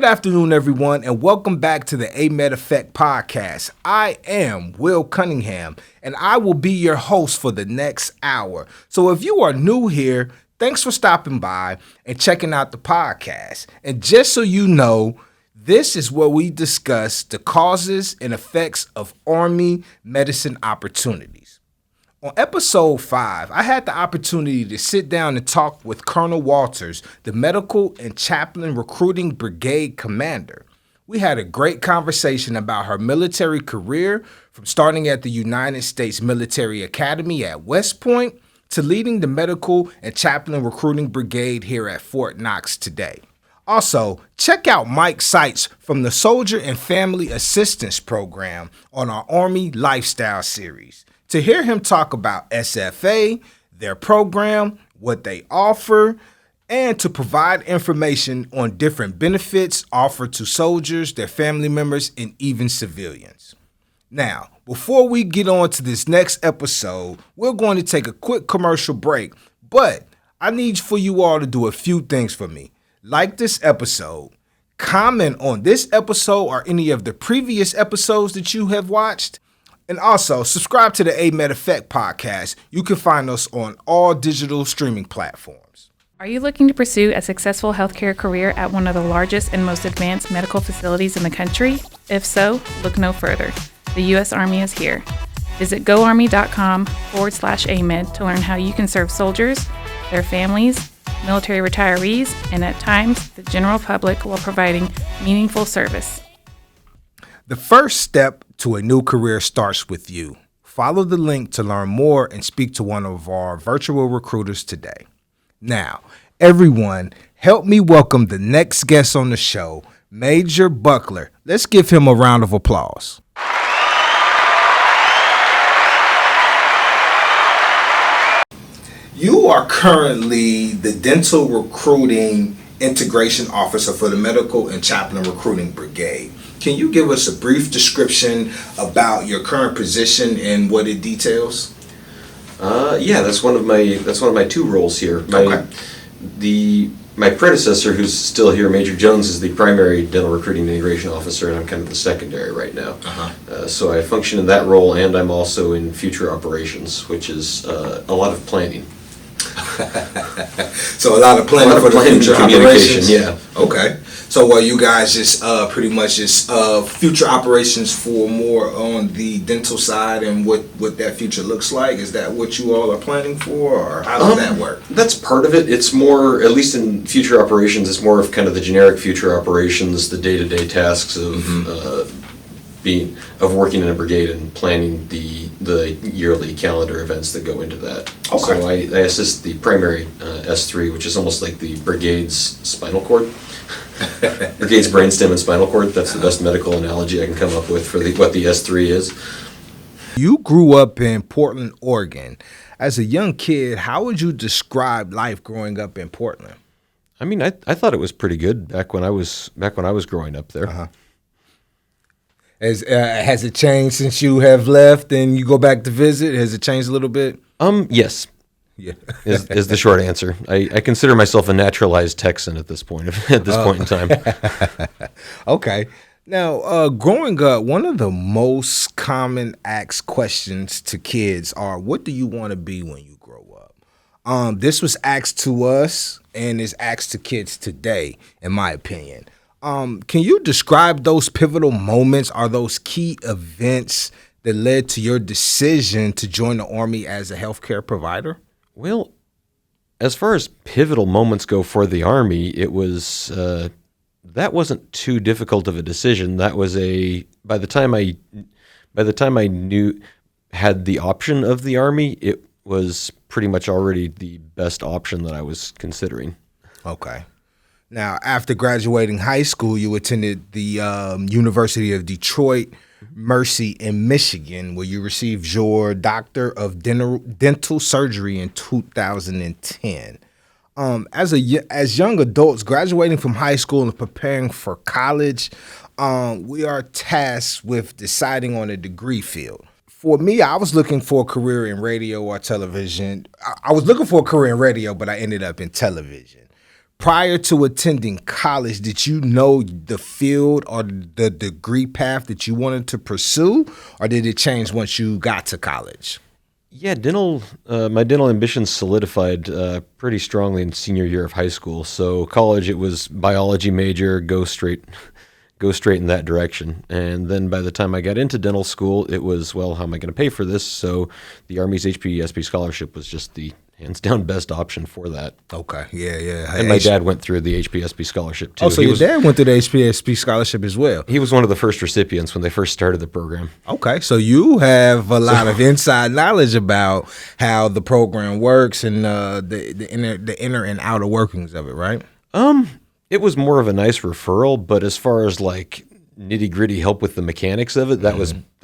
Good afternoon, everyone, and welcome back to the AMEDD Effect Podcast. I am Will Cunningham, and I will be your host for the next hour. So if you are new here, thanks for stopping by and checking out the podcast. And just so you know, this is where we discuss the causes and effects of Army medicine opportunities. On episode 5, I had the opportunity to sit down and talk with Colonel Walters, the Medical and Chaplain Recruiting Brigade Commander. We had a great conversation about her military career, from starting at the United States Military Academy at West Point to leading the Medical and Chaplain Recruiting Brigade here at Fort Knox today. Also, check out Mike Seitz from the Soldier and Family Assistance Program on our Army Lifestyle Series to hear him talk about SFA, their program, what they offer, and to provide information on different benefits offered to soldiers, their family members, and even civilians. Now, before we get on to this next episode, we're going to take a quick commercial break, but I need for you all to do a few things for me. Like this episode, comment on this episode or any of the previous episodes that you have watched, and also subscribe to the AMEDD Effect Podcast. You can find us on all digital streaming platforms. Are you looking to pursue a successful healthcare career at one of the largest and most advanced medical facilities in the country? If so, look no further. The U.S. Army is here. Visit goarmy.com/AMEDD to learn how you can serve soldiers, their families, military retirees, and at times the general public while providing meaningful service. The first step to a new career starts with you. Follow the link to learn more and speak to one of our virtual recruiters today. Now, everyone, help me welcome the next guest on the show, MAJ Buckler. Let's give him a round of applause. You are currently the Dental Recruiting Integration Officer for the Medical and Chaplain Recruiting Brigade. Can you give us a brief description about your current position and what it details? Yeah, that's one of my two roles here. My predecessor, who's still here, Major Jones, is the primary Dental Recruiting Integration Officer, and I'm kind of the secondary right now. So I function in that role, and I'm also in future operations, which is a lot of planning. So a lot of planning for the future operations. Yeah. Okay. So you guys just pretty much just future operations for more on the dental side and what that future looks like? Is that what you all are planning for, or how does that work? That's part of it. It's more, at least in future operations, it's more of kind of the generic future operations, the day-to-day tasks of working in a brigade and planning the yearly calendar events that go into that. Okay. So I assist the primary S3, which is almost like the brigade's spinal cord. Brigade's brainstem and spinal cord. That's the best medical analogy I can come up with for what the S3 is. You grew up in Portland, Oregon. As a young kid, how would you describe life growing up in Portland? I mean, I thought it was pretty good back when I was growing up there. Has it changed since you have left and you go back to visit? Has it changed a little bit? Yes. Yeah. is the short answer. I consider myself a naturalized Texan at this point in time. Okay. Now, growing up, one of the most common asked questions to kids are, what do you want to be when you grow up? This was asked to us and is asked to kids today, in my opinion. Can you describe those pivotal moments or those key events that led to your decision to join the Army as a healthcare provider? Well, as far as pivotal moments go for the Army, it was that wasn't too difficult of a decision. That was by the time I had the option of the Army, it was pretty much already the best option that I was considering. Okay. Now, after graduating high school, you attended the University of Detroit, Mercy in Michigan, where you received your Doctor of Dental Surgery in 2010. As young adults graduating from high school and preparing for college, we are tasked with deciding on a degree field. For me, I was looking for a career in radio or television. I was looking for a career in radio, but I ended up in television. prior to attending college, did you know the field or the degree path that you wanted to pursue, or did it change once you got to college? Yeah, my dental ambitions solidified pretty strongly in senior year of high school. So college, it was biology major, go straight in that direction. And then by the time I got into dental school, it was, well, how am I going to pay for this? So the Army's HPSP scholarship was just the hands down best option for that. Okay, yeah. And my dad went through the HPSP scholarship too. Oh, so your dad went through the HPSP scholarship as well? He was one of the first recipients when they first started the program. Okay, so you have a lot of inside knowledge about how the program works and the inner and outer workings of it, right? It was more of a nice referral, but as far as like nitty gritty help with the mechanics of it,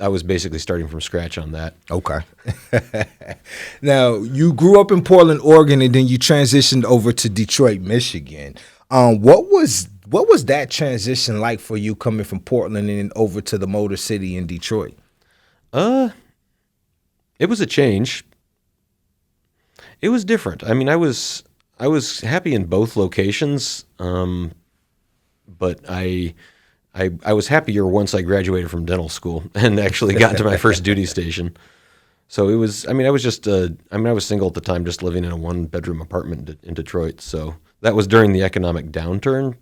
I was basically starting from scratch on that. Okay. Now, you grew up in Portland, Oregon, and then you transitioned over to Detroit, Michigan. What was that transition like for you coming from Portland and then over to the Motor City in Detroit? It was a change. It was different. I mean, I was happy in both locations, but I was happier once I graduated from dental school and actually got to my first duty station. So it was, I was single at the time, just living in a 1-bedroom apartment in Detroit. So that was during the economic downturn,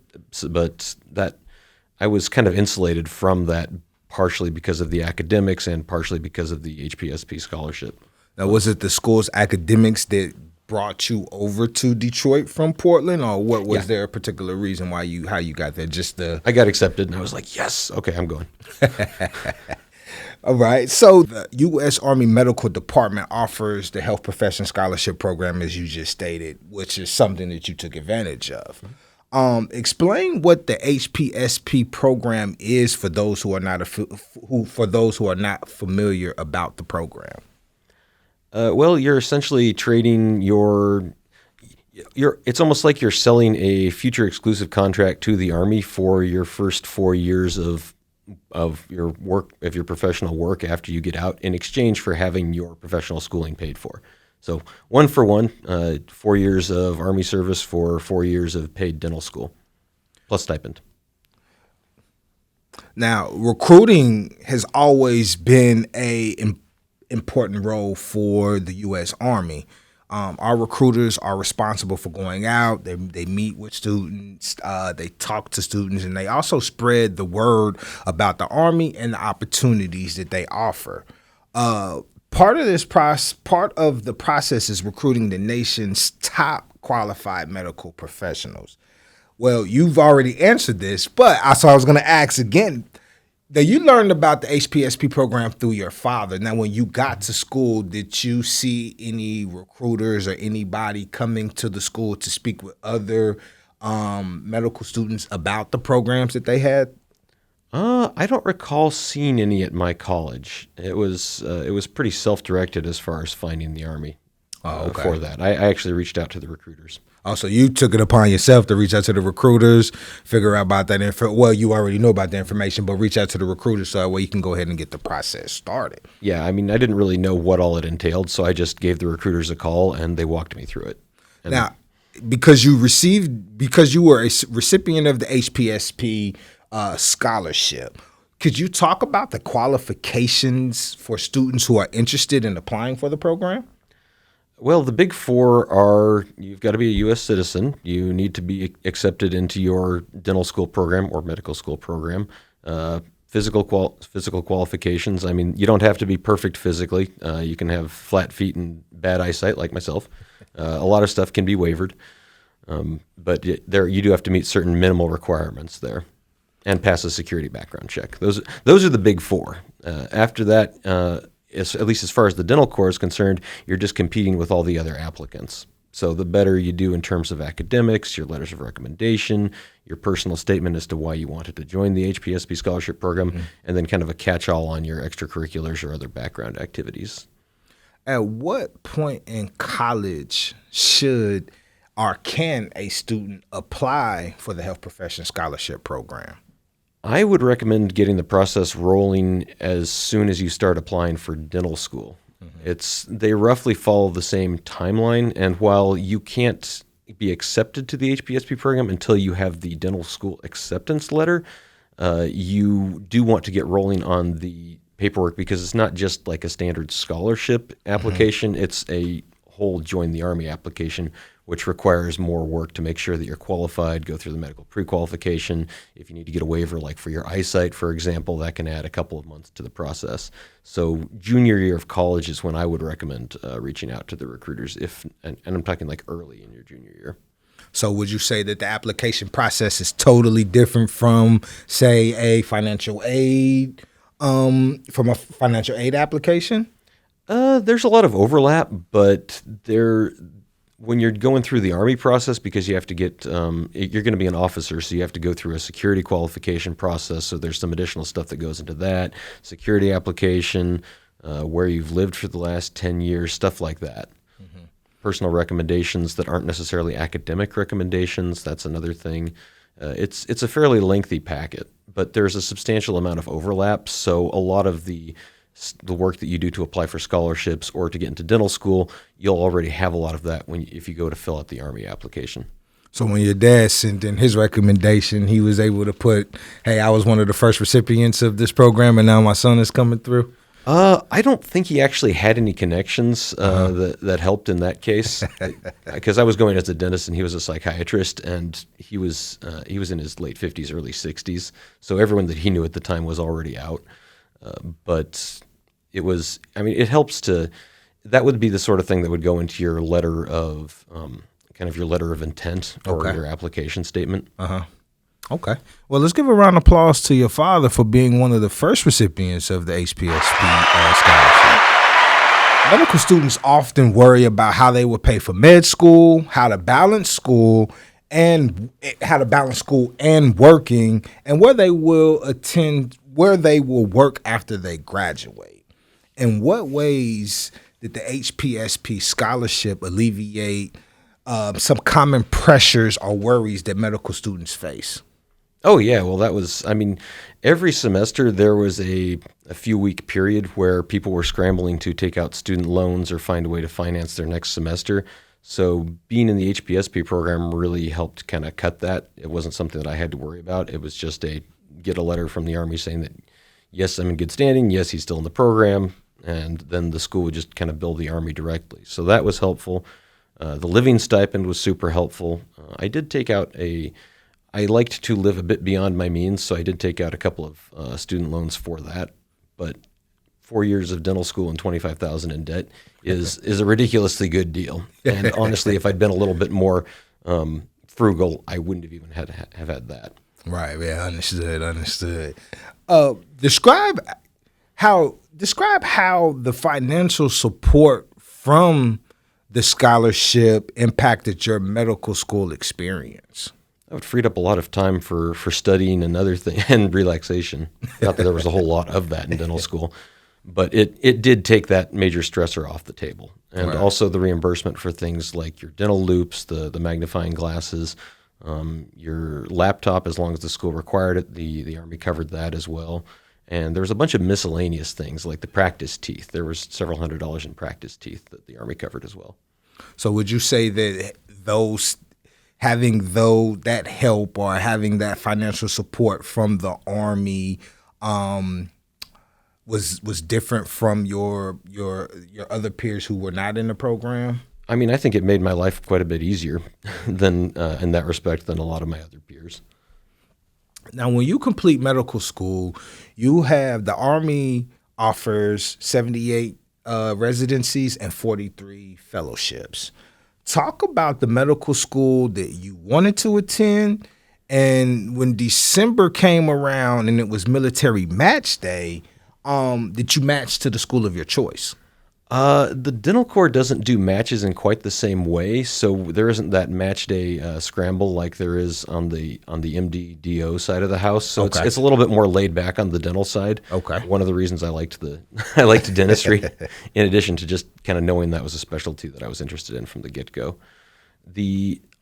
but that I was kind of insulated from that partially because of the academics and partially because of the HPSP scholarship. Now, was it the school's academics that brought you over to Detroit from Portland, or what was there a particular reason how you got there? I got accepted and I was like, yes, okay, I'm going. All right. So the U.S. Army Medical Department offers the Health Profession Scholarship Program, as you just stated, which is something that you took advantage of. Explain what the HPSP program is for those who are not familiar about the program. Well, you're essentially trading it's almost like you're selling a future exclusive contract to the Army for your first 4 years of your work, of your professional work after you get out, in exchange for having your professional schooling paid for. So 1 for 1, 4 years of Army service for 4 years of paid dental school, plus stipend. Now, recruiting has always been an important role for the U.S. Army. Our recruiters are responsible for going out. They meet with students, they talk to students, and they also spread the word about the Army and the opportunities that they offer. Part of the process is recruiting the nation's top qualified medical professionals. Well, you've already answered this, but I was going to ask again. Now, you learned about the HPSP program through your father. Now, when you got to school, did you see any recruiters or anybody coming to the school to speak with other medical students about the programs that they had? I don't recall seeing any at my college. It was pretty self-directed as far as finding the Army for that. I actually reached out to the recruiters. Oh, so you took it upon yourself to reach out to the recruiters, figure out about that info. Well, you already know about the information, but reach out to the recruiters so that way you can go ahead and get the process started. Yeah, I didn't really know what all it entailed, so I just gave the recruiters a call and they walked me through it. And now, because you were a recipient of the HPSP scholarship, could you talk about the qualifications for students who are interested in applying for the program? Well, the big four are: you've got to be a U.S. citizen, you need to be accepted into your dental school program or medical school program, physical qualifications. You don't have to be perfect physically. You can have flat feet and bad eyesight like myself. A lot of stuff can be waived, but you do have to meet certain minimal requirements there and pass a security background check. Those are the big four. After that, at least as far as the dental corps is concerned, you're just competing with all the other applicants. So the better you do in terms of academics, your letters of recommendation, your personal statement as to why you wanted to join the HPSP scholarship program, and then kind of a catch-all on your extracurriculars or other background activities. At what point in college should or can a student apply for the Health Profession Scholarship Program? I would recommend getting the process rolling as soon as you start applying for dental school. They roughly follow the same timeline, and while you can't be accepted to the HPSP program until you have the dental school acceptance letter. You do want to get rolling on the paperwork because it's not just like a standard scholarship application. It's a whole join the Army application, which requires more work to make sure that you're qualified, go through the medical pre-qualification. If you need to get a waiver, like for your eyesight, for example, that can add a couple of months to the process. So junior year of college is when I would recommend reaching out to the recruiters, and I'm talking like early in your junior year. So would you say that the application process is totally different from, say, a financial aid, from a financial aid application? There's a lot of overlap, but when you're going through the Army process, because you have to get, you're going to be an officer, so you have to go through a security qualification process. So there's some additional stuff that goes into that, security application, where you've lived for the last 10 years, stuff like that. Mm-hmm. Personal recommendations that aren't necessarily academic recommendations, that's another thing. It's a fairly lengthy packet, but there's a substantial amount of overlap. So a lot of the work that you do to apply for scholarships or to get into dental school, you'll already have a lot of that if you go to fill out the Army application. So when your dad sent in his recommendation, he was able to put, hey, I was one of the first recipients of this program, and now my son is coming through? I don't think he actually had any connections that helped in that case, because I was going as a dentist and he was a psychiatrist, and he was in his late 50s, early 60s. So everyone that he knew at the time was already out. But it was, it helps that would be the sort of thing that would go into your letter of, kind of your letter of intent or your application statement. Uh-huh. Okay. Well, let's give a round of applause to your father for being one of the first recipients of the HPSP scholarship. Medical students often worry about how they will pay for med school, how to balance school and working, and where they will work after they graduate. In what ways did the HPSP scholarship alleviate some common pressures or worries that medical students face? Oh, yeah. Well, that was, every semester there was a few-week period where people were scrambling to take out student loans or find a way to finance their next semester. So being in the HPSP program really helped kind of cut that. It wasn't something that I had to worry about. It was just get a letter from the Army saying that, yes, I'm in good standing. Yes, he's still in the program. And then the school would just kind of bill the Army directly. So that was helpful. The living stipend was super helpful. I did take out I liked to live a bit beyond my means, so I did take out a couple of student loans for that. But 4 years of dental school and $25,000 in debt is a ridiculously good deal. And honestly, if I'd been a little bit more frugal, I wouldn't have even have had that. Right. Yeah. Understood. Describe how the financial support from the scholarship impacted your medical school experience. It freed up a lot of time for studying and other things and relaxation. Not that there was a whole lot of that in dental school, but it did take that major stressor off the table. And also the reimbursement for things like your dental loops, the magnifying glasses, your laptop, as long as the school required it, the Army covered that as well. And there was a bunch of miscellaneous things like the practice teeth. There was several $100s in practice teeth that the Army covered as well. So would you say that having that help or having that financial support from the Army was different from your other peers who were not in the program? I think it made my life quite a bit easier than in that respect than a lot of my other peers. Now, when you complete medical school, you have the Army offers 78 residencies and 43 fellowships. Talk about the medical school that you wanted to attend, and when December came around and it was military match day, did you match to the school of your choice? The dental corps doesn't do matches in quite the same way, so there isn't that match day scramble like there is on the MD-DO side of the house. So it's a little bit more laid back on the dental side. Okay. One of the reasons I liked dentistry, in addition to just kind of knowing that was a specialty that I was interested in from the get-go.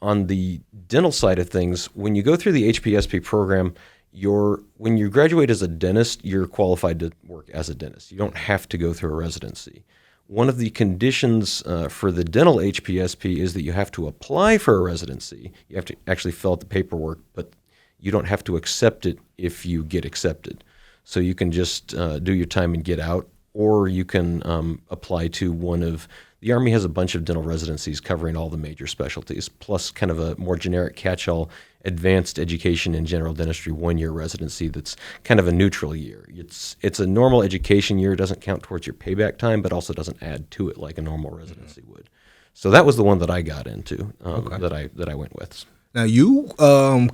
On the dental side of things, when you go through the HPSP program, when you graduate as a dentist, you're qualified to work as a dentist. You don't have to go through a residency. one of the conditions for the dental HPSP is that you have to apply for a residency. You have to actually fill out the paperwork, but you don't have to accept it if you get accepted. So you can just do your time and get out, or you can apply to one of the Army has a bunch of dental residencies covering all the major specialties, plus kind of a more generic catch-all advanced education in general dentistry 1-year residency that's kind of a neutral year. It's a normal education year. It doesn't count towards your payback time, but also doesn't add to it like a normal residency would. So that was the one that I got into, that I went with. Now, you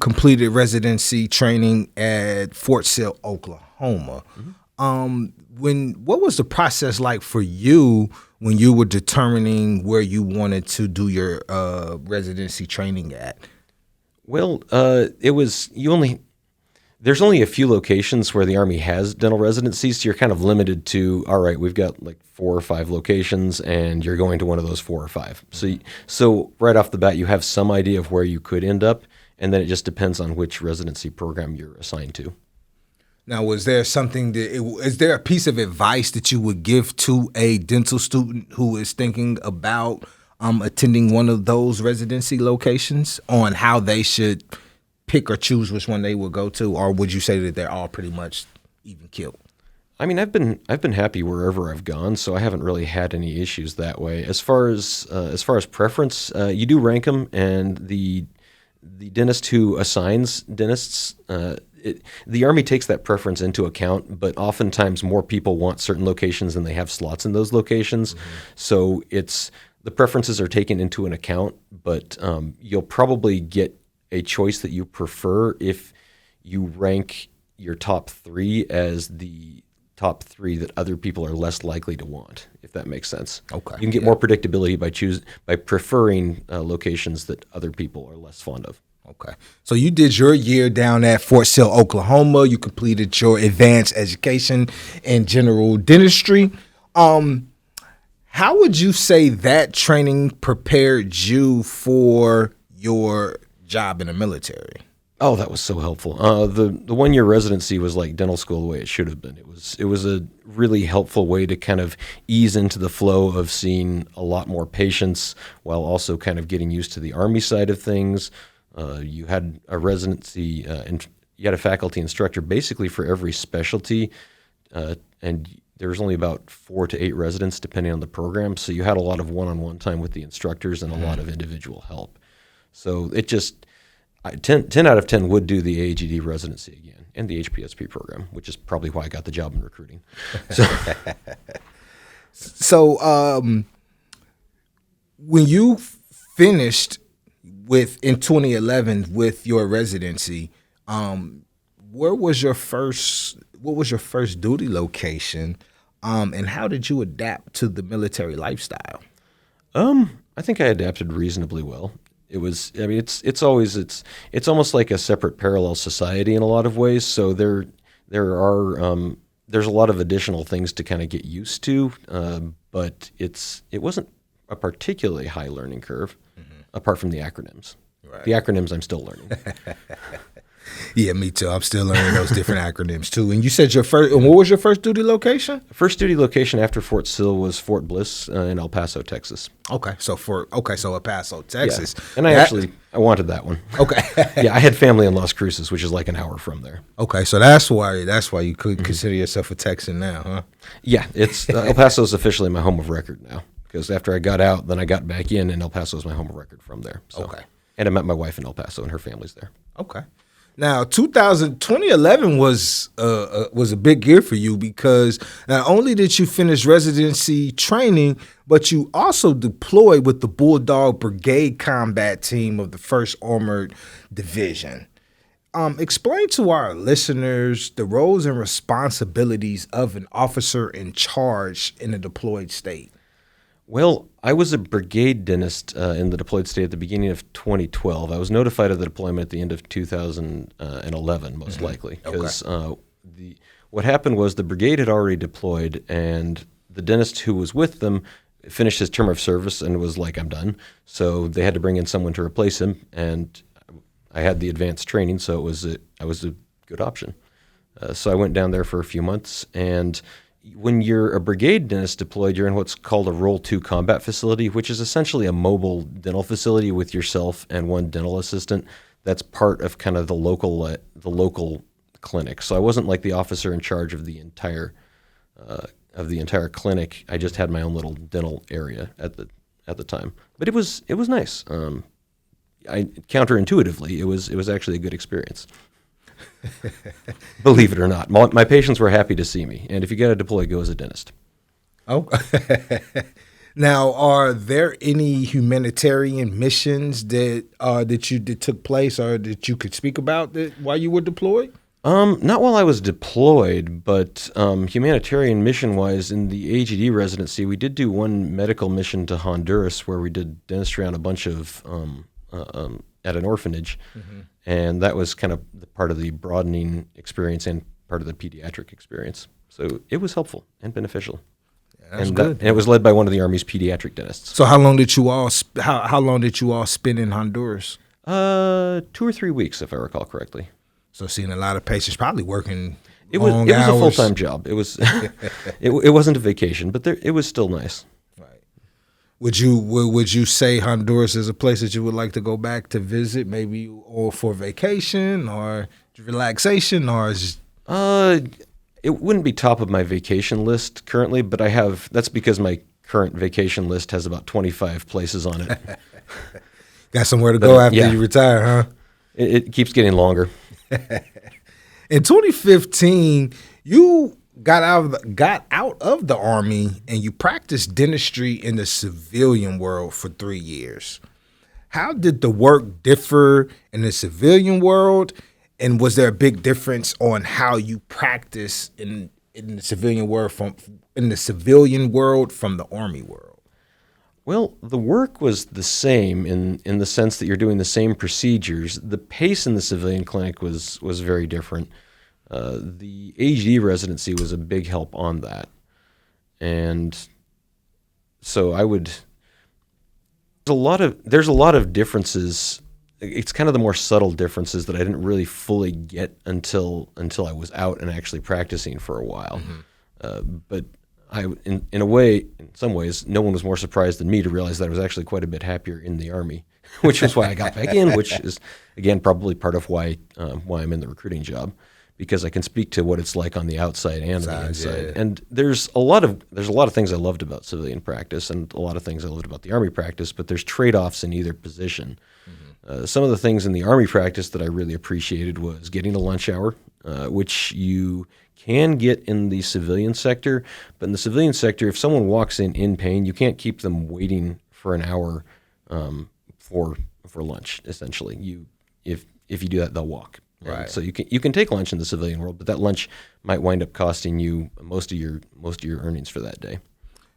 completed residency training at Fort Sill, Oklahoma. What was the process like for you when you were determining where you wanted to do your residency training at? Well, there's only a few locations where the Army has dental residencies, so you're kind of limited to, all right, we've got like 4 or 5 locations, and you're going to one of those 4 or 5. So right off the bat, you have some idea of where you could end up, and then it just depends on which residency program you're assigned to. Now, is there a piece of advice that you would give to a dental student who is thinking about attending one of those residency locations on how they should pick or choose which one they will go to, or would you say that they're all pretty much even killed? I mean, I've been happy wherever I've gone, so I haven't really had any issues that way. As far as preference, you do rank them, and the dentist who assigns dentists. The Army takes that preference into account, but oftentimes more people want certain locations than they have slots in those locations. Mm-hmm. So the preferences are taken into an account, but you'll probably get a choice that you prefer if you rank your top 3 as the top 3 that other people are less likely to want, if that makes sense. Okay. You can get more predictability by preferring locations that other people are less fond of. Okay. So you did your year down at Fort Sill, Oklahoma. You completed your advanced education in general dentistry. How would you say that training prepared you for your job in the military? Oh, that was so helpful. The 1-year residency was like dental school the way it should have been. It was a really helpful way to kind of ease into the flow of seeing a lot more patients while also kind of getting used to the Army side of things. You had a residency, and you had a faculty instructor basically for every specialty, and there was only about 4 to 8 residents depending on the program. So you had a lot of one-on-one time with the instructors and a lot of individual help. So it just 10 out of 10 would do the AEGD residency again and the HPSP program, which is probably why I got the job in recruiting. So when you finished in 2011 with your residency, what was your first duty location, and how did you adapt to the military lifestyle? I think I adapted reasonably well. It's almost like a separate parallel society in a lot of ways. So there's a lot of additional things to kind of get used to, but it wasn't a particularly high learning curve. Apart from the acronyms. Right. The acronyms I'm still learning. Yeah, me too. I'm still learning those different acronyms too. And you said what was your first duty location? First duty location after Fort Sill was Fort Bliss in El Paso, Texas. Okay, so El Paso, Texas. Yeah. And I wanted that one. Okay. Yeah, I had family in Las Cruces, which is like an hour from there. Okay, so that's why you could consider yourself a Texan now, huh? Yeah, it's El Paso is officially my home of record now. Because after I got out, then I got back in, and El Paso is my home of record from there. So. Okay. And I met my wife in El Paso, and her family's there. Okay. Now, 2011 was a big year for you because not only did you finish residency training, but you also deployed with the Bulldog Brigade Combat Team of the 1st Armored Division. Explain to our listeners the roles and responsibilities of an officer in charge in a deployed state. Well, I was a brigade dentist in the deployed state at the beginning of 2012. I was notified of the deployment at the end of 2011, most likely. Because what happened was the brigade had already deployed, and the dentist who was with them finished his term of service and was like, I'm done. So they had to bring in someone to replace him, and I had the advanced training, so I was a good option. So I went down there for a few months, and when you're a brigade dentist deployed, you're in what's called a Role 2 combat facility, which is essentially a mobile dental facility with yourself and one dental assistant. That's part of kind of the local clinic. So I wasn't like the officer in charge of the entire clinic. I just had my own little dental area at the time. But it was nice. Counterintuitively, it was actually a good experience. Believe it or not, my patients were happy to see me. And if you got to deploy, go as a dentist. Oh, now, are there any humanitarian missions that took place or that you could speak about while you were deployed? Not while I was deployed, but humanitarian mission-wise, in the AEGD residency, we did do one medical mission to Honduras where we did dentistry on a bunch of at an orphanage, and that was kind of part of the broadening experience and part of the pediatric experience. So it was helpful and beneficial. Yeah, that's good. And it was led by one of the Army's pediatric dentists. So how long did you all spend in Honduras? 2 or 3 weeks, if I recall correctly. So seeing a lot of patients, probably working It was long hours. A full-time job. It was it wasn't a vacation, but it was still nice. Right. Would you say Honduras is a place that you would like to go back to visit, maybe, or for vacation or relaxation, or is it wouldn't be top of my vacation list currently, but that's because my current vacation list has about 25 places on it. Got somewhere to go after you retire, huh? It keeps getting longer. In 2015, you got out of the Army and you practiced dentistry in the civilian world for 3 years. How did the work differ in the civilian world, and was there a big difference on how you practice in the civilian world from the Army world? Well, the work was the same in the sense that you're doing the same procedures. The pace in the civilian clinic was very different. The AEGD residency was a big help on that. And so there's a lot of differences. It's kind of the more subtle differences that I didn't really fully get until I was out and actually practicing for a while. But in some ways, no one was more surprised than me to realize that I was actually quite a bit happier in the Army, which is why I got back in, which is, again, probably part of why I'm in the recruiting job, because I can speak to what it's like on the outside and on the inside. Yeah. And there's a lot of things I loved about civilian practice and a lot of things I loved about the Army practice, but there's trade-offs in either position. Some of the things in the Army practice that I really appreciated was getting a lunch hour, which you can get in the civilian sector, but in the civilian sector, if someone walks in pain, you can't keep them waiting for an hour for lunch. Essentially, if you do that, they'll walk. Right. So you can take lunch in the civilian world, but that lunch might wind up costing you most of your earnings for that day.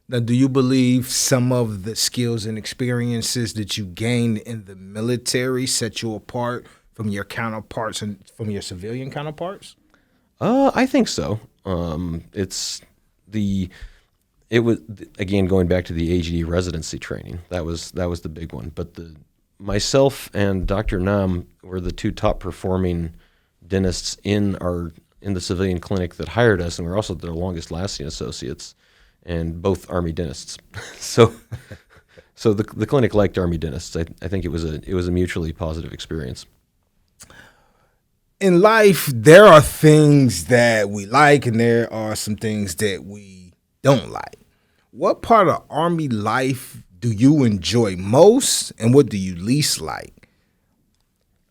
Now, do you believe some of the skills and experiences that you gained in the military set you apart from your counterparts and from your civilian counterparts? I think so. It was again going back to the AEGD residency training. That was the big one. But myself and Dr. Nam were the two top performing dentists in the civilian clinic that hired us, and we're also their longest lasting associates, and both Army dentists. So the clinic liked Army dentists. I think it was a mutually positive experience. In life, there are things that we like and there are some things that we don't like. What part of Army life do you enjoy most, and what do you least like?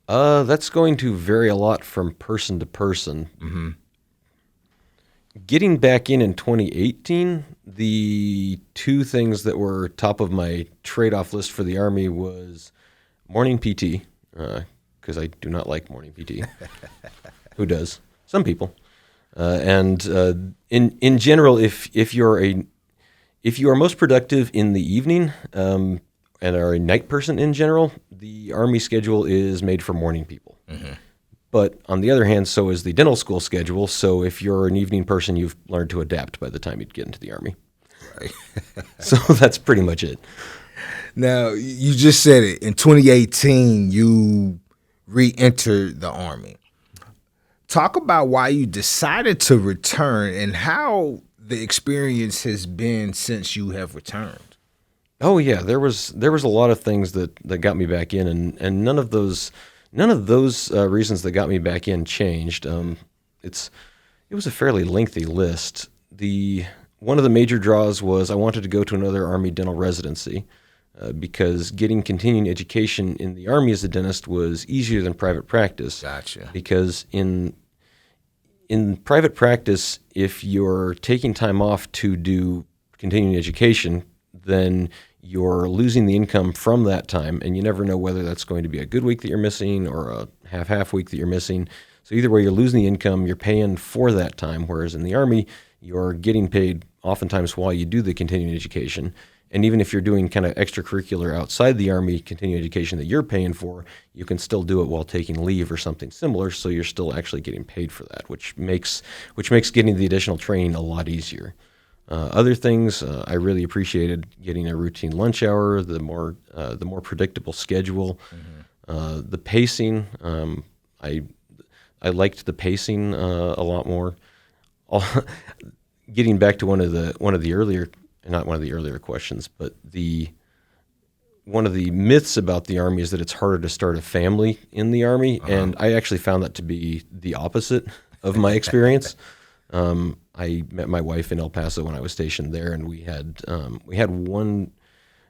That's going to vary a lot from person to person. Mm-hmm. Getting back in 2018, the two things that were top of my trade-off list for the Army was morning PT, because I do not like morning PT. Who does? Some people. And in general, if you are most productive in the evening and are a night person in general, the Army schedule is made for morning people. Mm-hmm. But on the other hand, so is the dental school schedule. So if you're an evening person, you've learned to adapt by the time you get into the Army. Right. So that's pretty much it. Now, you just said it. In 2018, you re-entered the Army. Talk about why you decided to return and how the experience has been since you have returned? Oh yeah, there was a lot of things that got me back in, and none of those reasons that got me back in changed. It was a fairly lengthy list. One of the major draws was I wanted to go to another Army dental residency because getting continuing education in the Army as a dentist was easier than private practice. Gotcha. Because in private practice, if you're taking time off to do continuing education, then you're losing the income from that time, and you never know whether that's going to be a good week that you're missing or a half week that you're missing. So either way, you're losing the income, you're paying for that time, whereas in the Army, you're getting paid oftentimes while you do the continuing education. And even if you're doing kind of extracurricular outside the Army continuing education that you're paying for, you can still do it while taking leave or something similar, so you're still actually getting paid for that, which makes getting the additional training a lot easier. Other things, I really appreciated getting a routine lunch hour, the more predictable schedule, the pacing. I liked the pacing a lot more. Getting back to one of the earlier questions, but one of the myths about the Army is that it's harder to start a family in the Army, and I actually found that to be the opposite of my experience. I met my wife in El Paso when I was stationed there, and we had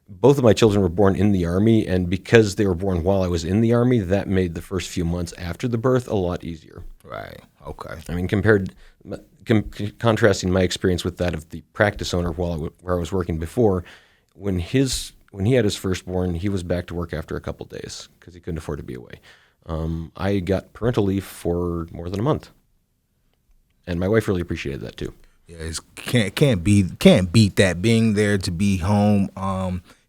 both of my children were born in the Army, and because they were born while I was in the Army, that made the first few months after the birth a lot easier. Right. Okay. I mean, contrasting my experience with that of the practice owner where I was working before, when he had his firstborn, he was back to work after a couple days because he couldn't afford to be away. I got parental leave for more than a month, and my wife really appreciated that too. Yeah, can't beat that. Being there to be home,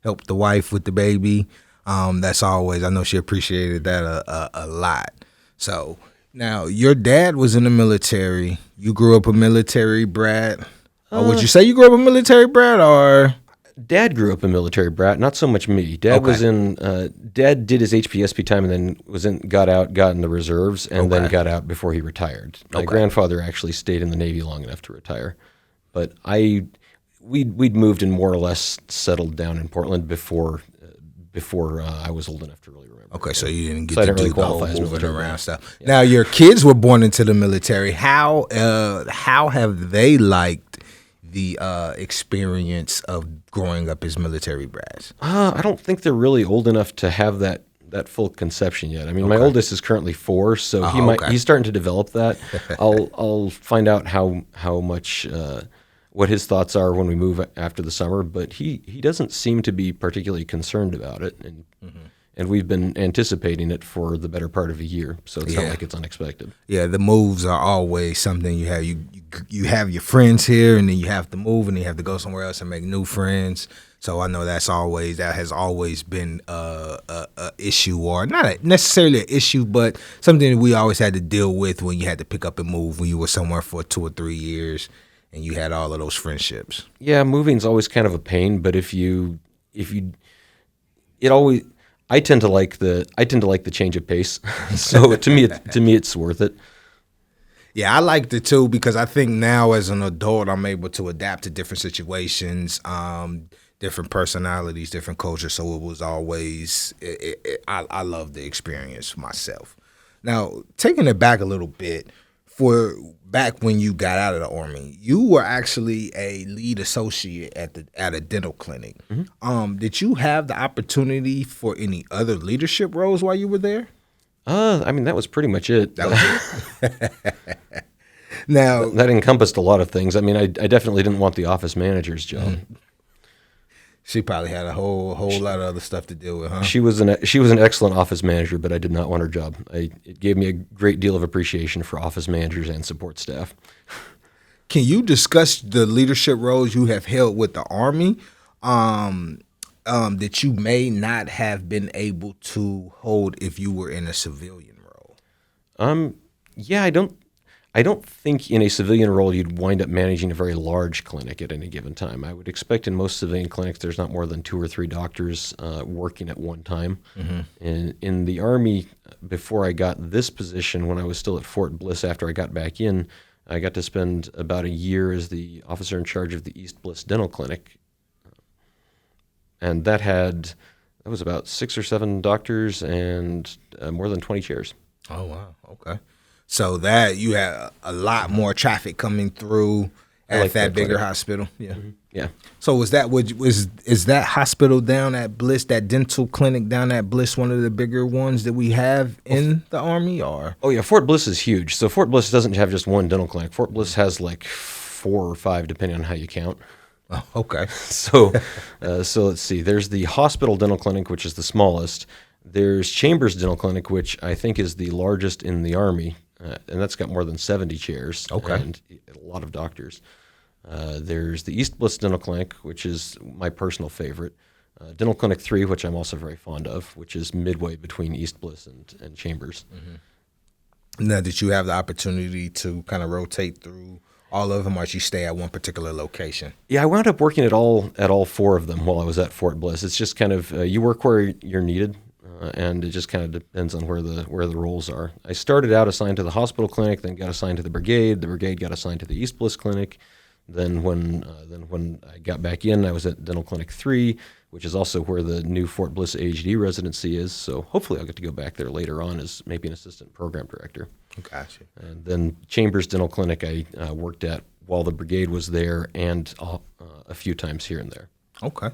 help the wife with the baby. That's always. I know she appreciated that a lot. So now your dad was in the military. You grew up a military brat. Or would you say you grew up a military brat, or? Dad grew up a military brat, not so much me. Dad was in. Dad did his HPSP time and then got in the reserves, and then got out before he retired. My grandfather actually stayed in the Navy long enough to retire, but we'd moved and more or less settled down in Portland before I was old enough to really remember. Okay, so you didn't get to do the whole moving around stuff. Yeah. Now your kids were born into the military. How have they liked the experience of growing up as military brats? I don't think they're really old enough to have that full conception yet. I mean, my oldest is currently 4, so he's starting to develop that. I'll find out how much what his thoughts are when we move after the summer, but he doesn't seem to be particularly concerned about it, and we've been anticipating it for the better part of a year, so it's not like it's unexpected. Yeah, the moves are always something you have. You have your friends here, and then you have to move, and then you have to go somewhere else and make new friends. So I know that has always been a issue, or not necessarily an issue, but something that we always had to deal with when you had to pick up and move when you were somewhere for 2 or 3 years, and you had all of those friendships. Yeah, moving's always kind of a pain, but I tend to like the change of pace. So to me it's worth it. Yeah, I liked it too because I think now as an adult I'm able to adapt to different situations, different personalities, different cultures. So it was always I love the experience myself. Now, taking it back a little bit, for back when you got out of the Army, you were actually a lead associate at a dental clinic. Mm-hmm. Did you have the opportunity for any other leadership roles while you were there? I mean, that was pretty much it. That was it. Now, that encompassed a lot of things. I mean, I definitely didn't want the office manager's job. Mm-hmm. She probably had a whole lot of other stuff to deal with, huh? She was an excellent office manager, but I did not want her job. It gave me a great deal of appreciation for office managers and support staff. Can you discuss the leadership roles you have held with the Army that you may not have been able to hold if you were in a civilian role? Yeah, I don't think in a civilian role you'd wind up managing a very large clinic at any given time. I would expect in most civilian clinics there's not more than 2 or 3 doctors working at one time. Mm-hmm. And in the Army, before I got this position, when I was still at Fort Bliss after I got back in, I got to spend about a year as the officer in charge of the East Bliss Dental Clinic. And that was about 6 or 7 doctors and more than 20 chairs. Oh, wow. Okay. So that you had a lot more traffic coming through at that bigger hospital. Yeah. Mm-hmm. Yeah. So is that hospital down at Bliss, that dental clinic down at Bliss, one of the bigger ones that we have in the Army, or? Oh yeah, Fort Bliss is huge. So Fort Bliss doesn't have just one dental clinic. Fort Bliss has like 4 or 5, depending on how you count. Oh, okay. So let's see. There's the hospital dental clinic, which is the smallest. There's Chambers Dental Clinic, which I think is the largest in the Army, and that's got more than 70 chairs. Okay. And a lot of doctors. There's the East Bliss Dental Clinic, which is my personal favorite. Dental Clinic 3, which I'm also very fond of, which is midway between East Bliss and Chambers. Mm-hmm. Now, did you have the opportunity to kind of rotate through all of them, or did you stay at one particular location? Yeah, I wound up working at all 4 of them while I was at Fort Bliss. It's just kind of you work where you're needed, and it just kind of depends on where the roles are. I started out assigned to the hospital clinic, then got assigned to the brigade. The brigade got assigned to the East Bliss Clinic. Then when I got back in, I was at Dental Clinic 3, which is also where the new Fort Bliss AEGD residency is. So hopefully I'll get to go back there later on as maybe an assistant program director. Gotcha. And then Chambers Dental Clinic I worked at while the brigade was there, and a few times here and there. Okay.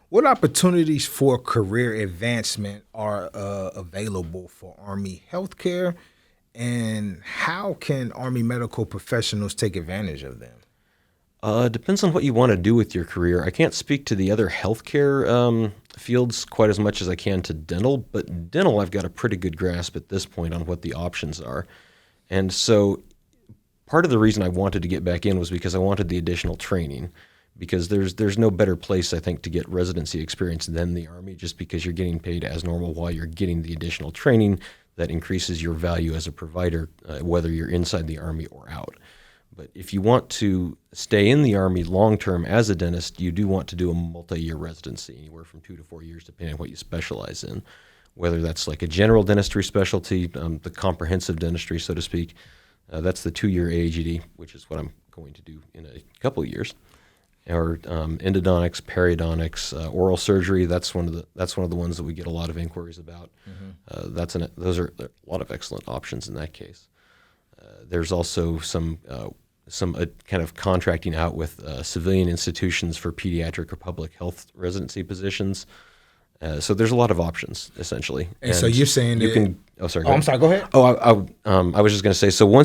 What opportunities for career advancement are available for Army healthcare, and how can Army medical professionals take advantage of them? Depends on what you want to do with your career. I can't speak to the other healthcare fields quite as much as I can to dental, but dental I've got a pretty good grasp at this point on what the options are. And so part of the reason I wanted to get back in was because I wanted the additional training, because there's no better place, I think, to get residency experience than the Army, just because you're getting paid as normal while you're getting the additional training that increases your value as a provider, whether you're inside the Army or out. But if you want to stay in the Army long-term as a dentist, you do want to do a multi-year residency, anywhere from 2 to 4 years, depending on what you specialize in, whether that's like a general dentistry specialty, the comprehensive dentistry, so to speak. That's the 2-year AEGD, which is what I'm going to do in a couple of years, or endodontics, periodontics, oral surgery. That's one of the ones that we get a lot of inquiries about. Mm-hmm. Those are a lot of excellent options in that case. There's also some kind of contracting out with civilian institutions for pediatric or public health residency positions. So there's a lot of options, essentially. And so you're saying you can. Oh, sorry. I'm sorry. Go ahead. Oh, I was just going to say. So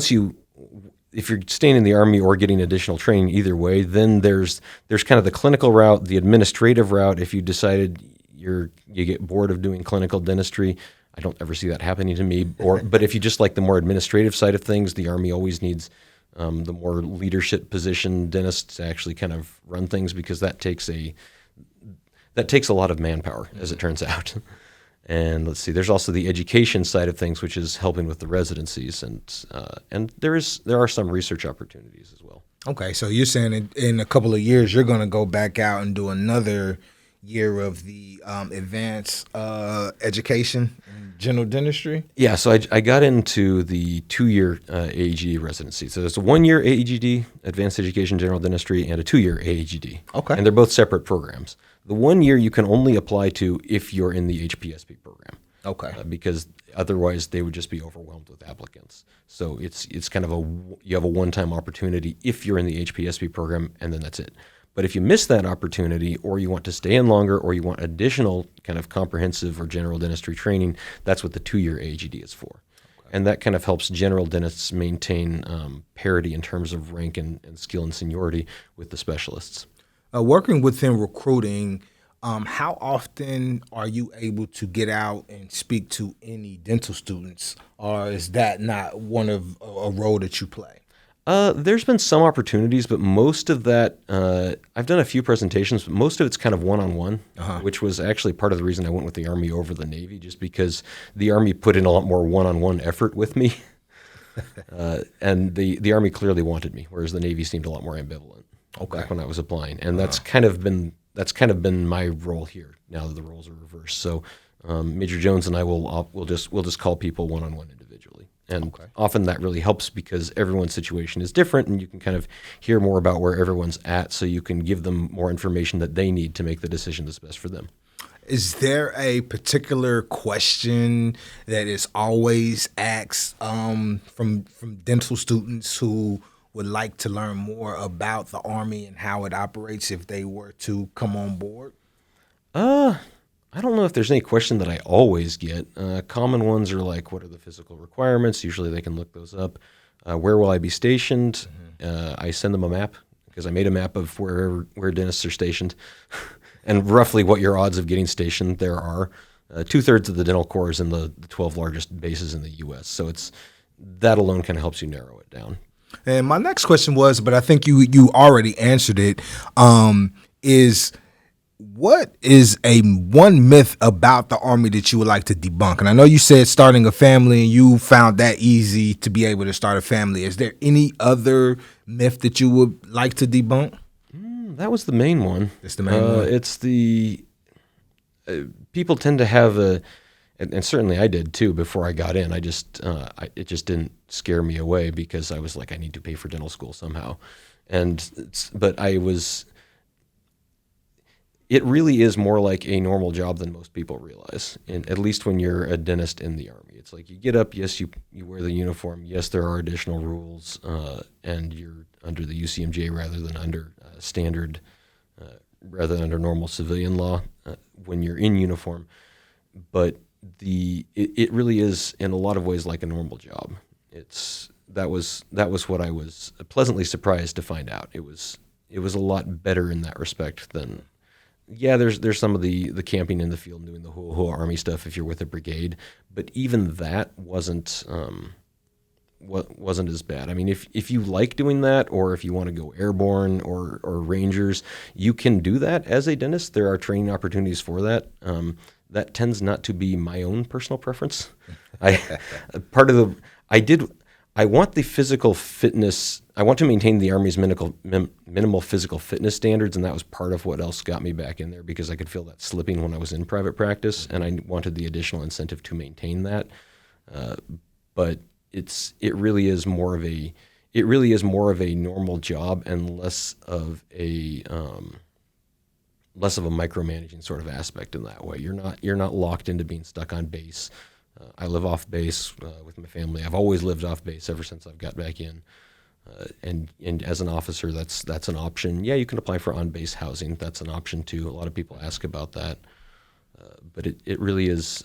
if you're staying in the Army or getting additional training, either way, then there's kind of the clinical route, the administrative route. If you decided you get bored of doing clinical dentistry, I don't ever see that happening to me. But if you just like the more administrative side of things, the Army always needs the more leadership position dentists to actually kind of run things, because that takes a lot of manpower, as it turns out. And let's see, there's also the education side of things, which is helping with the residencies, and there are some research opportunities as well. Okay, so you're saying in a couple of years you're going to go back out and do another year of the advanced education in general dentistry? Yeah, so I got into the 2-year AEGD residency. So there's a 1-year AEGD, Advanced Education General Dentistry, and a 2-year AEGD. Okay. And they're both separate programs. The 1 year you can only apply to if you're in the HPSP program. Okay. Because otherwise they would just be overwhelmed with applicants. So it's kind of you have a one-time opportunity if you're in the HPSP program, and then that's it. But if you miss that opportunity, or you want to stay in longer, or you want additional kind of comprehensive or general dentistry training, that's what the 2-year AEGD is for. Okay. And that kind of helps general dentists maintain parity in terms of rank and skill and seniority with the specialists. Working within recruiting, how often are you able to get out and speak to any dental students, or is that not one of a role that you play? There's been some opportunities, but most of that, I've done a few presentations, but most of it's kind of one-on-one, which was actually part of the reason I went with the Army over the Navy, just because the Army put in a lot more one-on-one effort with me. And the Army clearly wanted me, whereas the Navy seemed a lot more ambivalent back when I was applying. And that's kind of been my role here now that the roles are reversed. So Major Jones and I we'll just call people one-on-one individually. And often that really helps because everyone's situation is different, and you can kind of hear more about where everyone's at, so you can give them more information that they need to make the decision that's best for them. Is there a particular question that is always asked from dental students who would like to learn more about the Army and how it operates if they were to come on board? I don't know if there's any question that I always get. Common ones are like, what are the physical requirements? Usually they can look those up. Where will I be stationed? I send them a map because I made a map of where dentists are stationed and roughly what your odds of getting stationed there are. 2/3 of the dental corps is in the 12 largest bases in the U.S., so that alone kind of helps you narrow it down. And my next question was, but I think you already answered it, is what is a one myth about the Army that you would like to debunk? And I know you said starting a family and you found that easy to be able to start a family. Is there any other myth that you would like to debunk? That was the main one. That's the main one. It's the people tend to have and certainly I did too before I got in. It just didn't scare me away because I was like, I need to pay for dental school somehow. It really is more like a normal job than most people realize, and at least when you're a dentist in the Army. It's like you get up, yes, you wear the uniform, yes, there are additional rules, and you're under the UCMJ rather than under rather than under normal civilian law when you're in uniform. But it really is in a lot of ways like a normal job. That was what I was pleasantly surprised to find out. It was a lot better in that respect than. Yeah, there's some of the camping in the field and doing the whole Army stuff if you're with a brigade, but even that wasn't as bad. I mean, if you like doing that, or if you want to go airborne or Rangers, you can do that as a dentist. There are training opportunities for that. That tends not to be my own personal preference. I want the physical fitness. I want to maintain the Army's minimal physical fitness standards, and that was part of what else got me back in there because I could feel that slipping when I was in private practice, and I wanted the additional incentive to maintain that. But it really is more of a normal job and less of a micromanaging sort of aspect in that way. You're not locked into being stuck on base. I live off base with my family. I've always lived off base ever since I've got back in. And as an officer, that's an option. Yeah, you can apply for on-base housing. That's an option too. A lot of people ask about that. But it really is,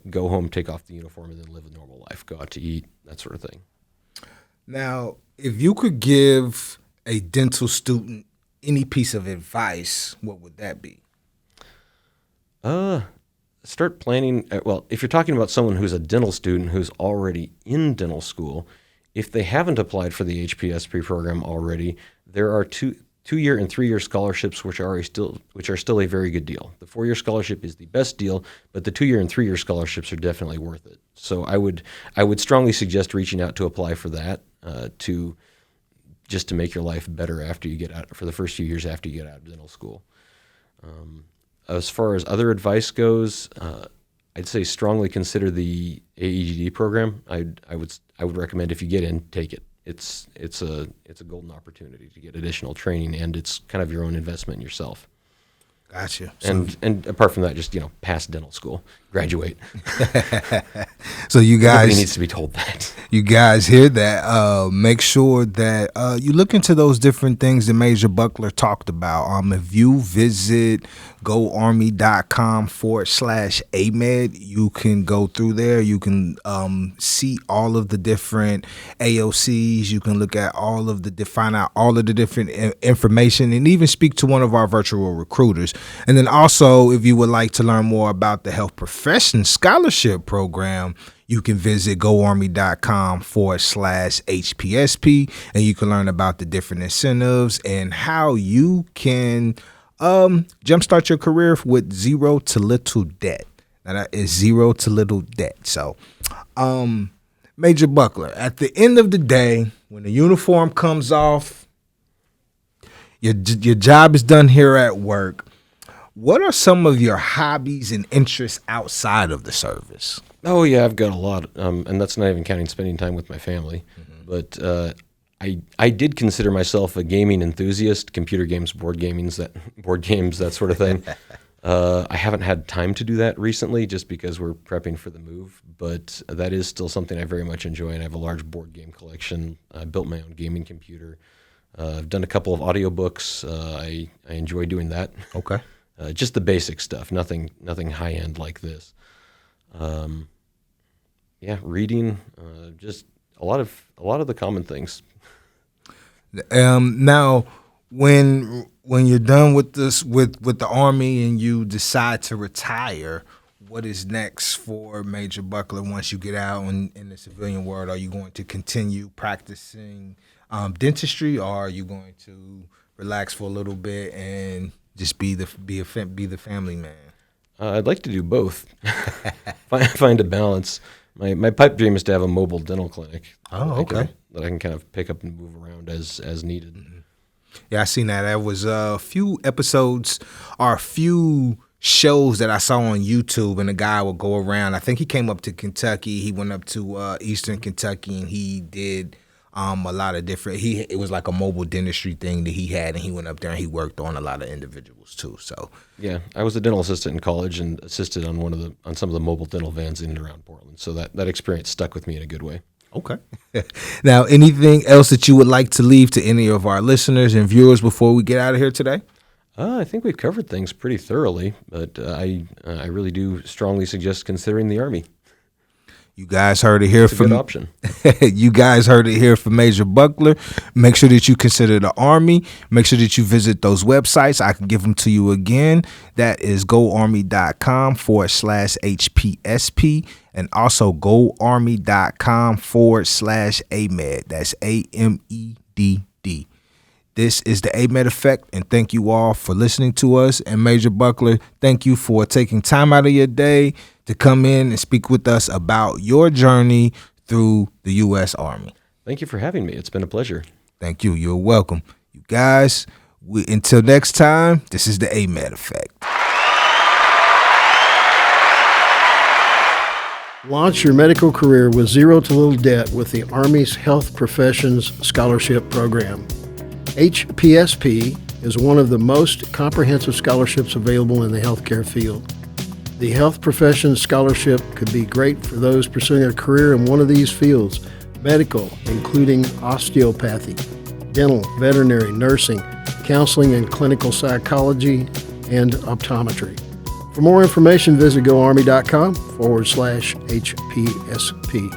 go home, take off the uniform, and then live a normal life. Go out to eat, that sort of thing. Now, if you could give a dental student any piece of advice, what would that be? Start planning. Well, if you're talking about someone who's a dental student who's already in dental school, if they haven't applied for the HPSP program already, there are two-year and 3-year scholarships, which are still a very good deal. The 4-year scholarship is the best deal, but the 2-year and 3-year scholarships are definitely worth it. So I would strongly suggest reaching out to apply for that to make your life better after you get out, for the first few years after you get out of dental school. As far as other advice goes, I'd say strongly consider the AEGD program. I would recommend if you get in, take it. It's a golden opportunity to get additional training, and it's kind of your own investment in yourself. Gotcha. And apart from that, just pass dental school, graduate. So you guys, everybody needs to be told that. You guys hear that? Make sure that you look into those different things that MAJ Buckler talked about. If you visit goarmy.com/AMEDD, you can go through there. You can see all of the different AOCs. You can look at find out all of the different information, and even speak to one of our virtual recruiters. And then also, if you would like to learn more about the Health Professions Scholarship Program, you can visit goarmy.com/HPSP, and you can learn about the different incentives and how you can jumpstart your career with zero to little debt. Now, that is zero to little debt. So, MAJ Buckler, at the end of the day, when the uniform comes off, your job is done here at work. What are some of your hobbies and interests outside of the service? Oh yeah, I've got a lot, and that's not even counting spending time with my family. But I did consider myself a gaming enthusiast, computer games, board games, that sort of thing. I haven't had time to do that recently, just because we're prepping for the move. But that is still something I very much enjoy, and I have a large board game collection. I built my own gaming computer. I've done a couple of audiobooks. I enjoy doing that. Okay. Just the basic stuff, nothing high end like this. Reading, just a lot of the common things. Now, when you're done with this with the Army and you decide to retire, what is next for Major Buckler once you get out in the civilian world? Are you going to continue practicing dentistry, or are you going to relax for a little bit and just be the family man? I'd like to do both. Find a balance. My pipe dream is to have a mobile dental clinic. Oh, okay. That I can kind of pick up and move around as needed. Mm-hmm. Yeah, I seen that. There was a few episodes or a few shows that I saw on YouTube, and a guy would go around. I think he came up to Kentucky. He went up to Eastern Kentucky, and he did a lot of different. It was like a mobile dentistry thing that he had, and he went up there and he worked on a lot of individuals too. So yeah, I was a dental assistant in college and assisted on some of the mobile dental vans in and around Portland. So that experience stuck with me in a good way. Okay. Now, anything else that you would like to leave to any of our listeners and viewers before we get out of here today? I think we've covered things pretty thoroughly, but I really do strongly suggest considering the Army. You guys heard it here It's a good option. You guys heard it here from Major Buckler. Make sure that you consider the Army. Make sure that you visit those websites. I can give them to you again. That is goarmy.com/HPSP and also goarmy.com/AMEDD. That's AMEDD. This is the AMEDD Effect, and thank you all for listening to us. And Major Buckler, thank you for taking time out of your day to come in and speak with us about your journey through the U.S. Army. Thank you for having me. It's been a pleasure. Thank you. You're welcome. You guys, until next time, this is the AMEDD Effect. Launch your medical career with zero to little debt with the Army's Health Professions Scholarship Program. HPSP is one of the most comprehensive scholarships available in the healthcare field. The Health Professions Scholarship could be great for those pursuing a career in one of these fields: medical, including osteopathy, dental, veterinary, nursing, counseling and clinical psychology, and optometry. For more information, visit goarmy.com/HPSP.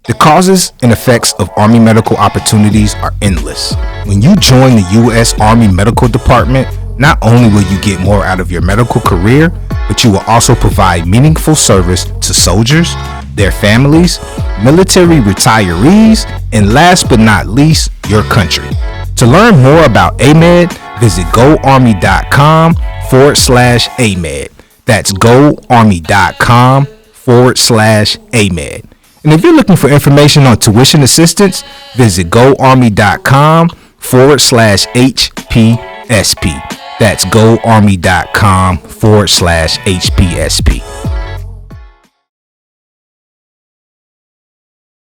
The causes and effects of Army medical opportunities are endless. When you join the U.S. Army Medical Department, not only will you get more out of your medical career, but you will also provide meaningful service to soldiers, their families, military retirees, and last but not least, your country. To learn more about AMEDD, visit goarmy.com/AMEDD. That's goarmy.com/AMEDD. And if you're looking for information on tuition assistance, visit goarmy.com/HPSP. That's goarmy.com/HPSP.